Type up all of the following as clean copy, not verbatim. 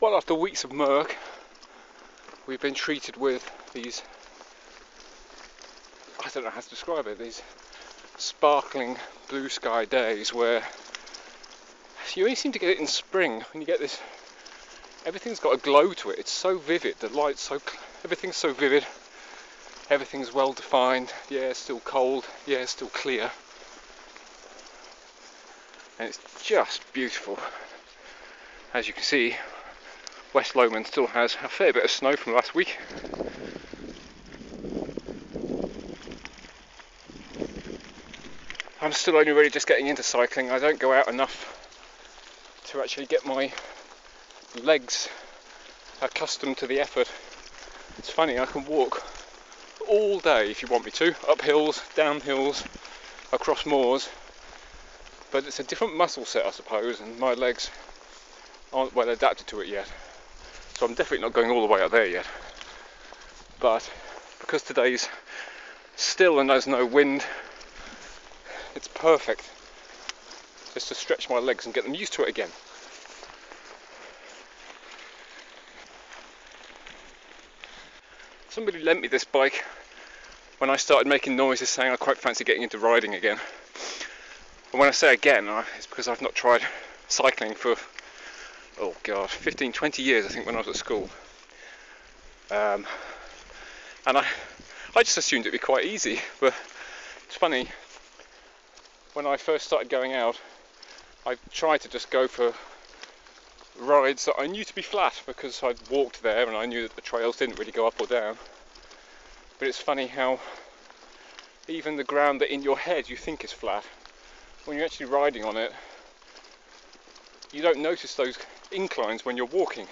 Well, after weeks of murk, we've been treated with these, I don't know how to describe it, these sparkling blue sky days where you only seem to get it in spring when you get this, everything's got a glow to it. It's so vivid, the light's so, everything's so vivid, everything's well defined, the air's still cold, the air's still clear, and it's just beautiful. As you can see, West Lomond still has a fair bit of snow from last week. I'm still only really just getting into cycling. I don't go out enough to actually get my legs accustomed to the effort. It's funny, I can walk all day if you want me to, up hills, down hills, across moors, but it's a different muscle set, I suppose, and my legs aren't well adapted to it yet. So I'm definitely not going all the way up there yet. But because today's still and there's no wind, it's perfect just to stretch my legs and get them used to it again. Somebody lent me this bike when I started making noises saying I quite fancy getting into riding again. And when I say again, it's because I've not tried cycling for, oh god, 15, 20 years I think, when I was at school. And I just assumed it'd be quite easy, but it's funny, when I first started going out, I tried to just go for rides that I knew to be flat because I'd walked there and I knew that the trails didn't really go up or down. But it's funny how even the ground that in your head you think is flat, when you're actually riding on it, you don't notice those inclines when you're walking,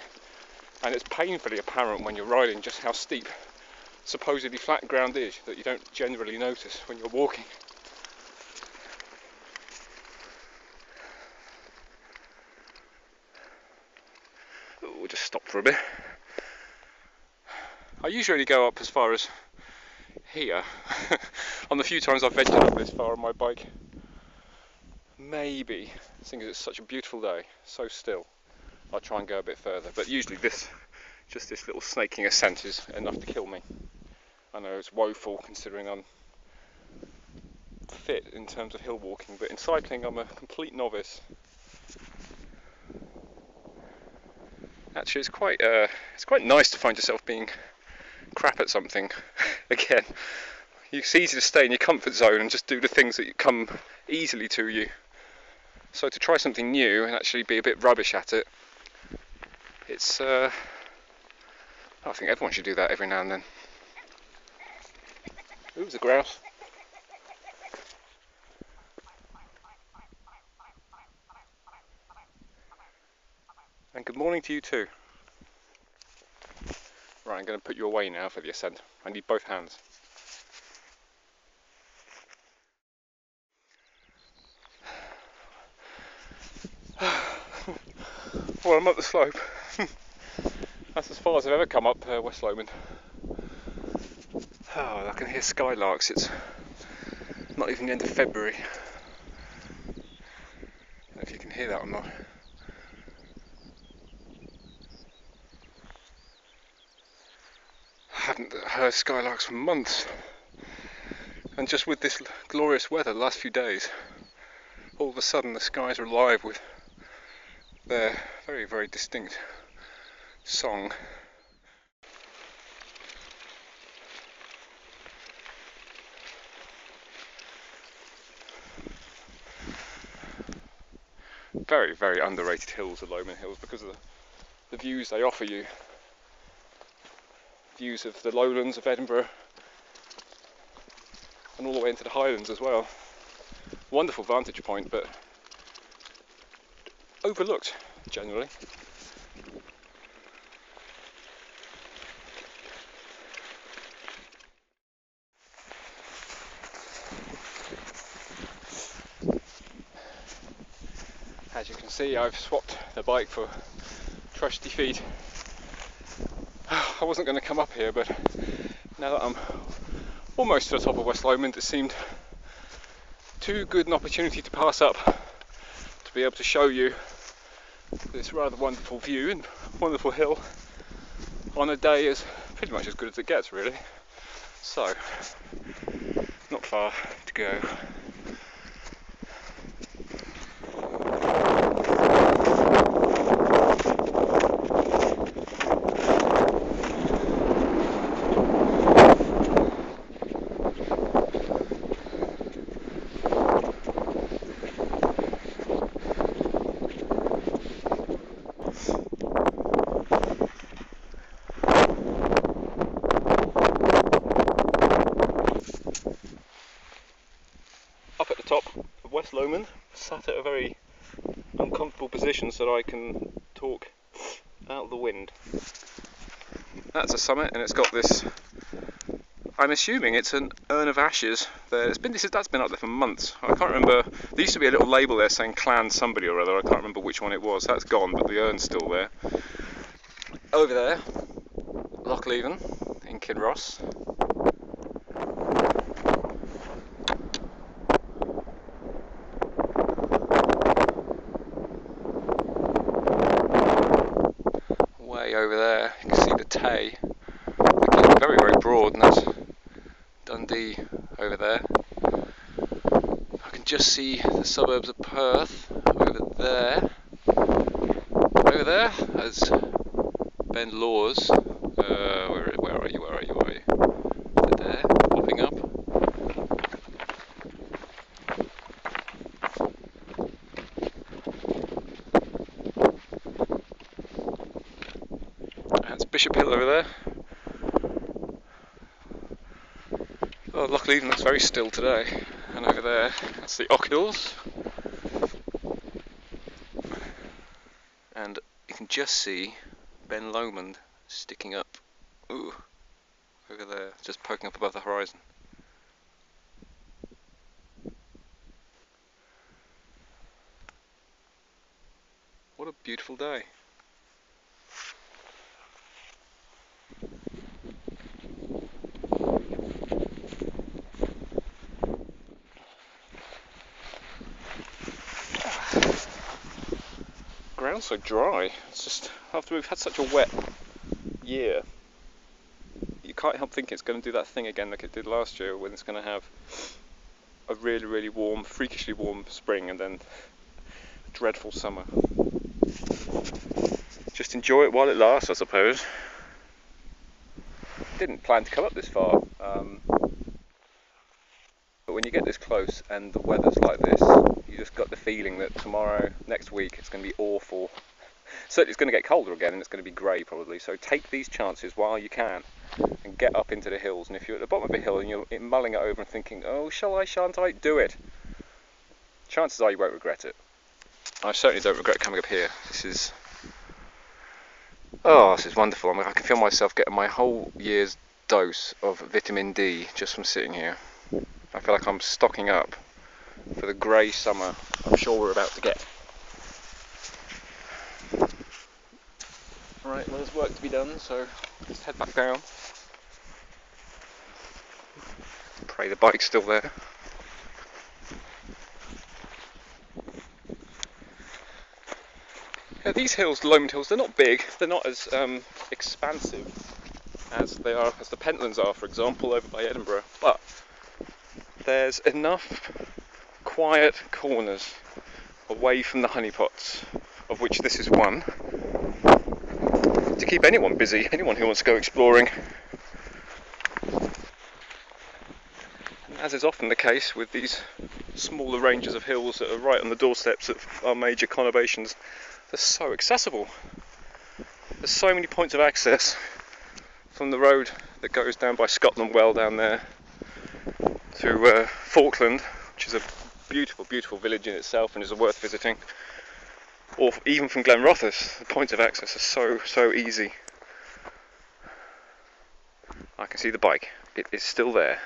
and it's painfully apparent when you're riding just how steep supposedly flat ground is that you don't generally notice when you're walking. We'll just stop for a bit. I usually go up as far as here. On the few times I've ventured up this far on my bike, maybe, seeing as it's such a beautiful day, so still, I'll try and go a bit further. But usually this little snaking ascent is enough to kill me. I know it's woeful considering I'm fit in terms of hill walking, but in cycling I'm a complete novice. Actually, it's quite nice to find yourself being crap at something again. It's easy to stay in your comfort zone and just do the things that come easily to you. So to try something new and actually be a bit rubbish at it, it's I think everyone should do that every now and then. Ooh, there's a grouse. And good morning to you too. Right, I'm going to put you away now for the ascent. I need both hands. Well, I'm up the slope. That's as far as I've ever come up West Lomond. Oh, I can hear skylarks. It's not even the end of February. I don't know if you can hear that or not. I haven't heard skylarks for months. And just with this glorious weather the last few days, all of a sudden the skies are alive with their very, very distinct song. Very, very underrated hills, the Lomond Hills, because of the views they offer you. Views of the lowlands of Edinburgh and all the way into the Highlands as well. Wonderful vantage point, but overlooked generally. As you can see, I've swapped the bike for trusty feet. I wasn't going to come up here, but now that I'm almost to the top of West Lomond, it seemed too good an opportunity to pass up to be able to show you this rather wonderful view and wonderful hill on a day as pretty much as good as it gets, really. So, not far to go. Up at the top of West Lomond, sat at a very uncomfortable position so that I can talk out of the wind. That's a summit, and it's got this, I'm assuming it's an urn of ashes there. That's been up there for months. I can't remember, there used to be a little label there saying clan somebody or other. I can't remember which one it was. That's gone, but the urn's still there. Over there, Loch Leven in Kinross. Way over there, you can see the Tay, looking very, very broad, and that's Dundee over there. I can just see the suburbs of Perth over there. Over there is Ben Lawes. Where are you? There, popping up. That's Bishop Hill over there. Oh, Loch Leven looks very still today. And over there, that's the Och Hills. And you can just see Ben Lomond sticking up. Ooh, over there, just poking up above the horizon. What a beautiful day. Ground's so dry. It's just, after we've had such a wet year, you can't help thinking it's going to do that thing again like it did last year, when it's going to have a really, really warm, freakishly warm spring and then a dreadful summer. Just enjoy it while it lasts, I suppose. Didn't plan to come up this far, but when you get this close and the weather's like this, you just got the feeling that tomorrow, next week, it's going to be awful. Certainly it's going to get colder again, and it's going to be grey probably, so take these chances while you can and get up into the hills. And if you're at the bottom of a hill and you're mulling it over and thinking, oh, shan't I, do it, chances are you won't regret it. I certainly don't regret coming up here. This is wonderful. I mean, I can feel myself getting my whole year's dose of vitamin D just from sitting here. I feel like I'm stocking up for the grey summer I'm sure we're about to get. Right, well, there's work to be done, so let's head back down. Pray the bike's still there. Yeah, these hills, the Lomond Hills, they're not big, they're not as expansive as the Pentlands are, for example, over by Edinburgh, but there's enough quiet corners away from the honeypots, of which this is one, to keep anyone busy, anyone who wants to go exploring. And as is often the case with these smaller ranges of hills that are right on the doorsteps of our major conurbations, they're so accessible. There's so many points of access from the road that goes down by Scotland Well down there to Falkland, which is a beautiful, beautiful village in itself and is worth visiting, or even from Glenrothes. The points of access are so easy. I can see the bike, it is still there.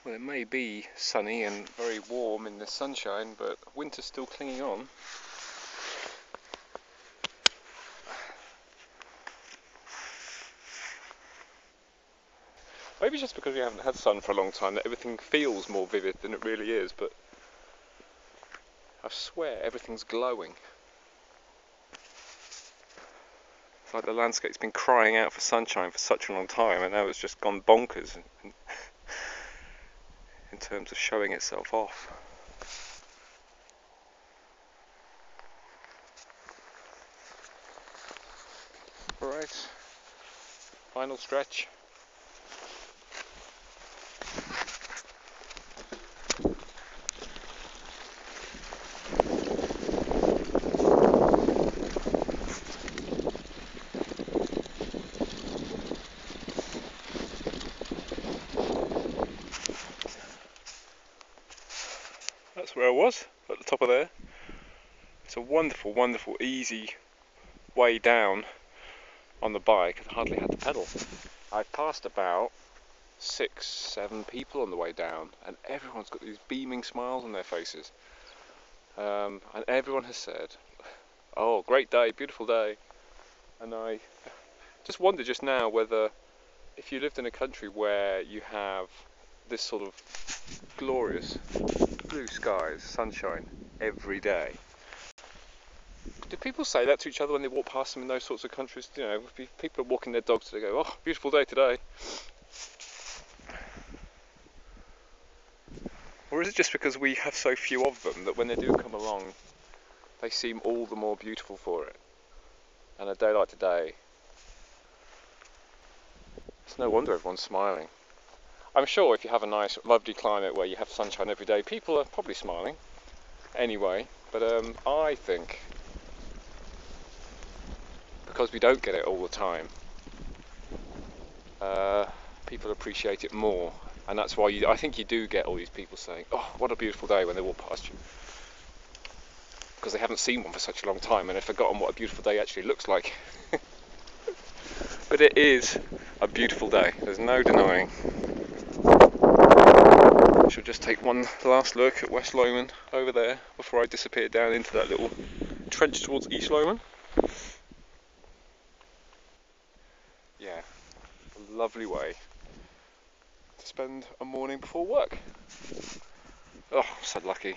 Well, it may be sunny and very warm in the sunshine, but winter's still clinging on. Maybe just because we haven't had sun for a long time that everything feels more vivid than it really is, but I swear everything's glowing. It's like the landscape's been crying out for sunshine for such a long time, and now it's just gone bonkers in terms of showing itself off. Alright, final stretch. That's where I was, at the top of there. It's a wonderful, wonderful, easy way down on the bike. I hardly had to pedal. I passed about 6, 7 people on the way down, and everyone's got these beaming smiles on their faces. And everyone has said, "Oh, great day, beautiful day." And I just wonder just now whether, if you lived in a country where you have this sort of glorious blue skies, sunshine every day, do people say that to each other when they walk past them in those sorts of countries? You know, people are walking their dogs, they go, "Oh, beautiful day today." Or is it just because we have so few of them that when they do come along, they seem all the more beautiful for it? And a day like today, it's no wonder everyone's smiling. I'm sure if you have a nice, lovely climate where you have sunshine every day, people are probably smiling anyway. But I think because we don't get it all the time, people appreciate it more. And that's why I think you do get all these people saying, "Oh, what a beautiful day," when they walk past you. Because they haven't seen one for such a long time and they've forgotten what a beautiful day actually looks like. But it is a beautiful day, there's no denying. I shall just take one last look at West Lomond over there before I disappear down into that little trench towards East Lomond. Yeah, a lovely way to spend a morning before work. Oh, so lucky.